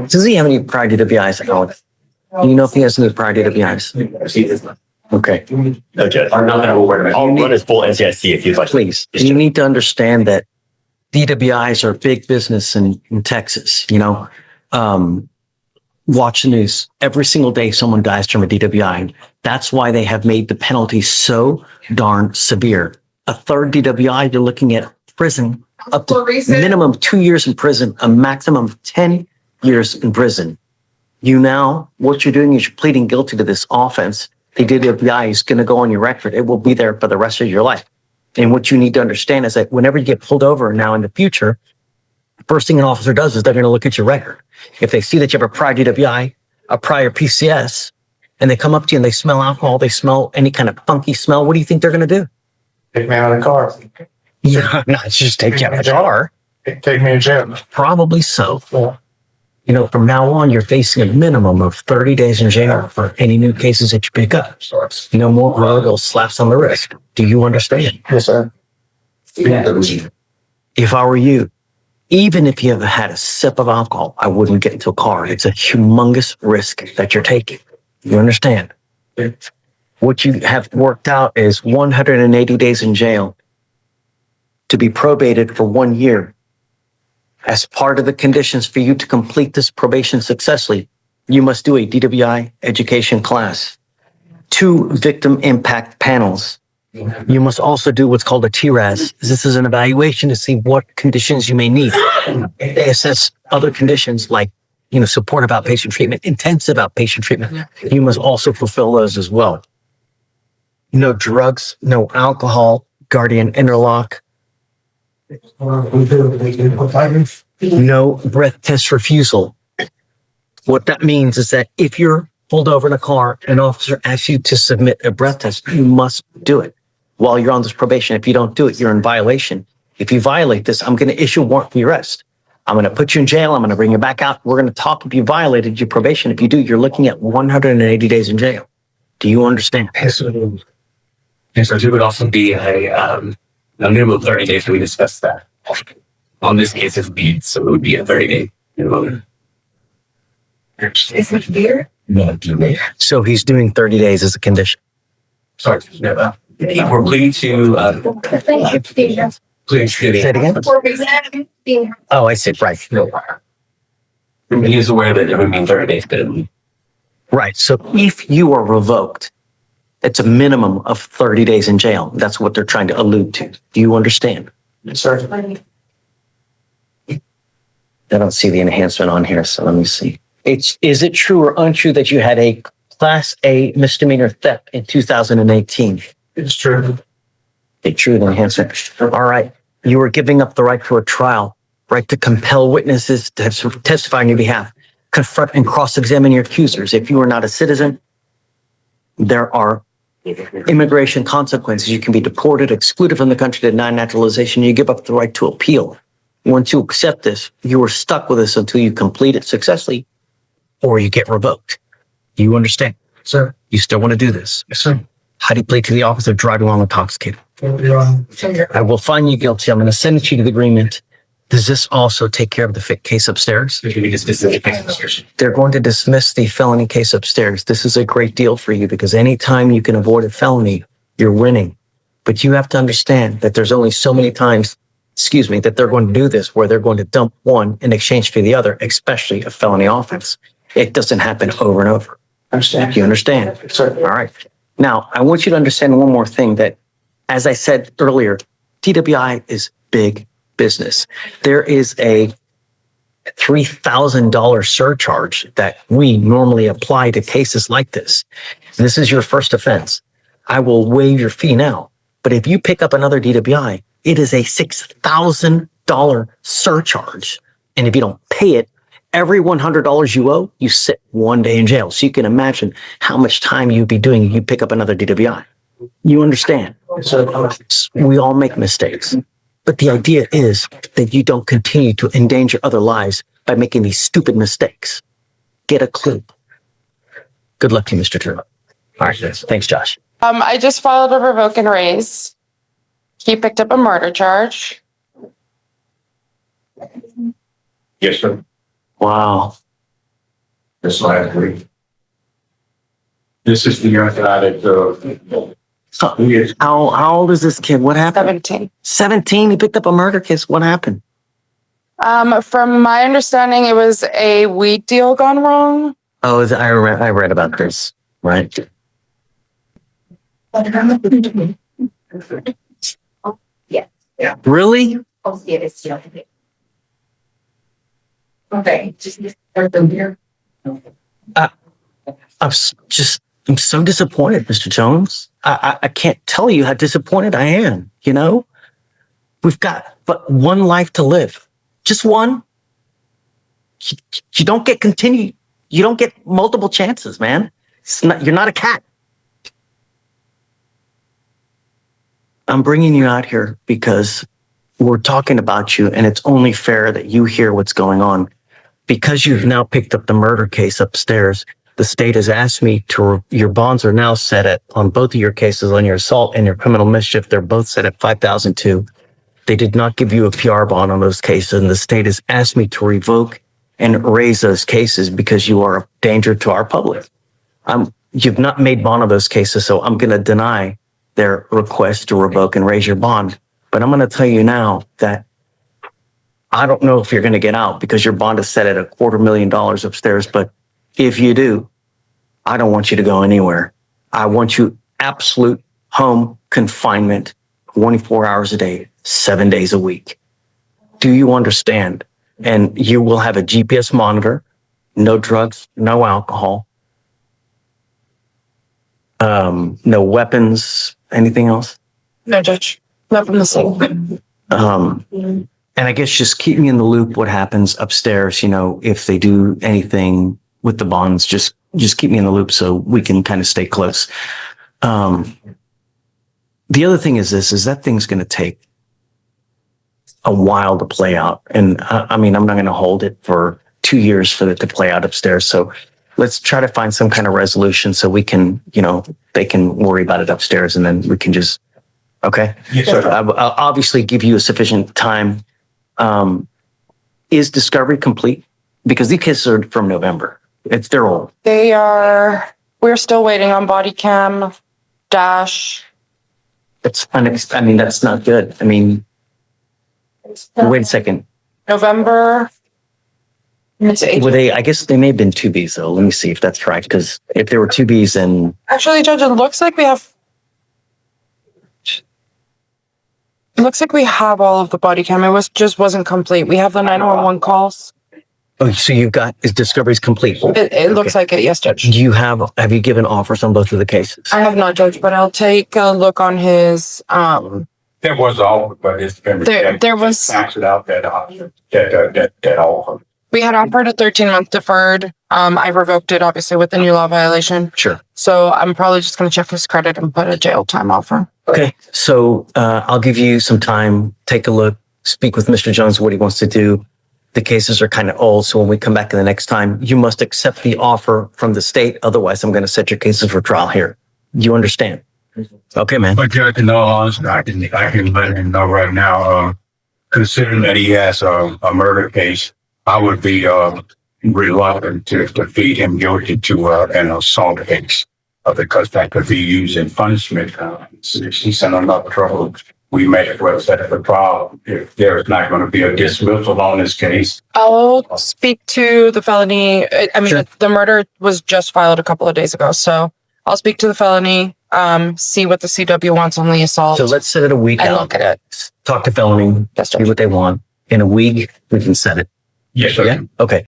Does he have any prior DWIs, Alex? Do you know if he has any prior DWIs? Okay. No, Judge. I'm not going to worry about it. I'll run his full NCIC if you'd like. Please. You need to understand that DWIs are big business in Texas. Watch the news. Every single day someone dies from a DWI. That's why they have made the penalty so darn severe. A third DWI, you're looking at prison up to minimum 2 years in prison, a maximum of 10 years in prison. What you're doing is you're pleading guilty to this offense. The DWI is going to go on your record. It will be there for the rest of your life. And what you need to understand is that whenever you get pulled over now in the future, the first thing an officer does is they're going to look at your record. If they see that you have a prior DWI, a prior PCS, and they come up to you and they smell alcohol, they smell any kind of funky smell, what do you think they're going to do? Take me out of the car. Yeah, not just take you out of the car. Take me to jail. Probably so. From now on, you're facing a minimum of 30 days in jail for any new cases that you pick up. No more proverbial slaps on the wrist. Do you understand? Yes, sir. If I were you, even if you have had a sip of alcohol, I wouldn't get into a car. It's a humongous risk that you're taking. You understand? What you have worked out is 180 days in jail to be probated for 1 year. As part of the conditions for you to complete this probation successfully, you must do a DWI education class, 2 victim impact panels. You must also do what's called a TRAS. This is an evaluation to see what conditions you may need. They assess other conditions like, supportive outpatient treatment, intensive outpatient treatment. You must also fulfill those as well. No drugs, no alcohol, guardian interlock. No breath test refusal. What that means is that if you're pulled over in a car, an officer asks you to submit a breath test, you must do it while you're on this probation. If you don't do it, you're in violation. If you violate this, I'm going to issue a warrant for your arrest. I'm going to put you in jail. I'm going to bring you back out. We're going to talk if you violated your probation. If you do, you're looking at 180 days in jail. Do you understand? Yes, it would also be a minimum of 30 days. We discussed that. On this case, it would be a 30-day minimum. Is it beer? No. So he's doing 30 days as a condition. Sorry. No, we're pleading to Say it again? Oh, I see. Right. He is aware that it would be 30 days minimum. Right. So if you are revoked, it's a minimum of 30 days in jail. That's what they're trying to allude to. Do you understand? Yes, sir. I don't see the enhancement on here, so let me see. Is it true or untrue that you had a Class A misdemeanor theft in 2018? It's true. It's true, the enhancement. All right. You were giving up the right to a trial, right to compel witnesses to testify on your behalf, confront and cross-examine your accusers. If you are not a citizen, there are immigration consequences. You can be deported, excluded from the country, denied naturalization. You give up the right to appeal. Once you accept this, you are stuck with this until you complete it successfully or you get revoked. Do you understand? Sir. You still want to do this? Yes, sir. How do you plead to the officer driving while intoxicated? I will find you guilty. I'm going to send it to you to the agreement. Does this also take care of the case upstairs? They're going to dismiss the felony case upstairs. This is a great deal for you because anytime you can avoid a felony, you're winning. But you have to understand that there's only so many times, that they're going to do this where they're going to dump one in exchange for the other, especially a felony offense. It doesn't happen over and over. Understand. You understand? Sir. All right. Now, I want you to understand one more thing that, as I said earlier, DWI is big business. There is a $3,000 surcharge that we normally apply to cases like this. This is your first offense. I will waive your fee now. But if you pick up another DWI, it is a $6,000 surcharge. And if you don't pay it, every $100 you owe, you sit 1 day in jail. So you can imagine how much time you'd be doing if you pick up another DWI. You understand? We all make mistakes. But the idea is that you don't continue to endanger other lives by making these stupid mistakes. Get a clue. Good luck to you, Mr. Turbo. All right. Thanks, Josh. I just filed a revoke and raise. He picked up a murder charge. Yes, sir. Wow. This last week. This is the young guy that, How old is this kid? What happened? 17. 17. He picked up a murder case. What happened? From my understanding, it was a weed deal gone wrong. Oh, I read about this, right? Really? Okay. I'm so disappointed, Mr. Jones. I can't tell you how disappointed I am. You know, we've got but one life to live, just one. You don't get continued. You don't get multiple chances, man. You're not a cat. I'm bringing you out here because we're talking about you, and it's only fair that you hear what's going on. Because you've now picked up the murder case upstairs, the state has asked me to, your bonds are now set at, on both of your cases, on your assault and your criminal mischief, they're both set at $5,002. They did not give you a PR bond on those cases, and the state has asked me to revoke and raise those cases because you are a danger to our public. You've not made bond on those cases, so I'm going to deny their request to revoke and raise your bond. But I'm going to tell you now that I don't know if you're going to get out because your bond is set at $250,000 upstairs. But if you do, I don't want you to go anywhere. I want you absolute home confinement, 24 hours a day, 7 days a week. Do you understand? And you will have a GPS monitor, no drugs, no alcohol, no weapons, anything else? No, Judge. Not from the scene. And I guess just keep me in the loop what happens upstairs, you know, if they do anything with the bonds, just keep me in the loop so we can kind of stay close. The other thing is that thing's going to take a while to play out. And I mean, I'm not going to hold it for 2 years for it to play out upstairs. So let's try to find some kind of resolution so we can, you know, they can worry about it upstairs and then we can just, okay. yes, sir. I'll obviously give you a sufficient time. Is discovery complete? Because these cases are from November. They're old. We're still waiting on body cam, dash. I mean, that's not good. I mean, wait a second. November. I guess they may have been 2Bs though. Let me see if that's right. Because if there were 2Bs, then Actually, Judge, it looks like we have all of the body cam. It just wasn't complete. We have the 911 calls. oh, so you've got is discovery's complete. It looks like it, yes, Judge. Do you have you given offers on both of the cases? I have not, Judge, but I'll take a look on his. There was all, but it's been There was. canceled out that offer. We had offered a 13-month deferred. I revoked it, obviously, with the new law violation. Sure. So I'm probably just going to check his credit and put a jail time offer. Okay. So I'll give you some time. Take a look. Speak with Mr. Jones what he wants to do. The cases are kind of old, so when we come back in the next time, you must accept the offer from the state. Otherwise, I'm going to set your cases for trial here. You understand? Okay, man. But Judge, in all honesty, I can let him know right now, considering that he has a murder case, I would be reluctant to plead him guilty to an assault case because that could be used in punishment. He's in enough trouble. We may as well set up a trial if there is not going to be a dismissal on this case. I'll speak to the felony. I mean, Sure. The murder was just filed a couple of days ago, so I'll speak to the felony, see what the CW wants on the assault, So let's set it a week and out. look at it. Talk to felony. Yes, See Judge. what they want. In a week, we can set it. Yes, sir. Yeah. Okay.